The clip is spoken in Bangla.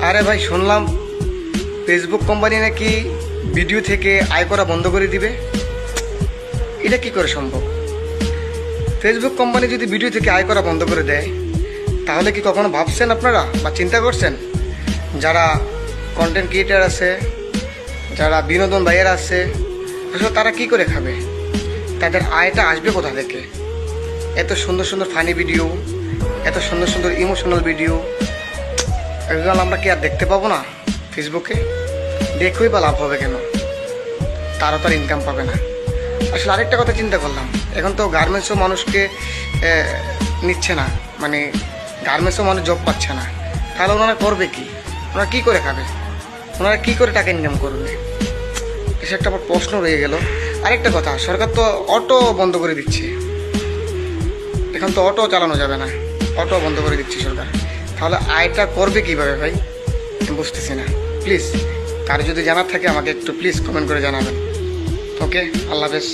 আরে ভাই, শুনলাম ফেসবুক কোম্পানি নাকি ভিডিও থেকে আয় করা বন্ধ করে দিবে। এটা কি করে সম্ভব? ফেসবুক কোম্পানি যদি ভিডিও থেকে আয় করা বন্ধ করে দেয়, তাহলে কি কখনো ভাবছেন আপনারা বা চিন্তা করছেন যারা কন্টেন্ট ক্রিয়েটার আছে, যারা বিনোদন ভাইয়েরা আছে, আসলে তারা কি করে খাবে? তাদের আয়টা আসবে কোথা থেকে? এত সুন্দর সুন্দর ফানি ভিডিও, এত সুন্দর সুন্দর ইমোশনাল ভিডিও, এগুলো আমরা কি আর দেখতে পাবো না ফেসবুকে? দেখেই বা লাভ হবে কেন? তারা তো আর ইনকাম পাবে না। আসলে আরেকটা কথা চিন্তা করলাম, এখন তো গার্মেন্টসও মানুষকে নিচ্ছে না, মানে গার্মেন্টসও মানুষ জব পাচ্ছে না। তাহলে ওনারা করবে কি? ওনারা কী করে খাবে? ওনারা কী করে টাকা ইনকাম করবে? এসে একটা আবার প্রশ্ন রয়ে গেল। আরেকটা কথা, সরকার তো অটো বন্ধ করে দিচ্ছে, এখন তো অটো চালানো যাবে না, অটো বন্ধ করে দিচ্ছে সরকার। তাহলে আয়টা করবে কীভাবে ভাই? আমি বুঝতেছি না। প্লিজ কারো যদি জানার থাকে আমাকে একটু প্লিজ কমেন্ট করে জানাবেন। ওকে, আল্লাহ হাফেজ।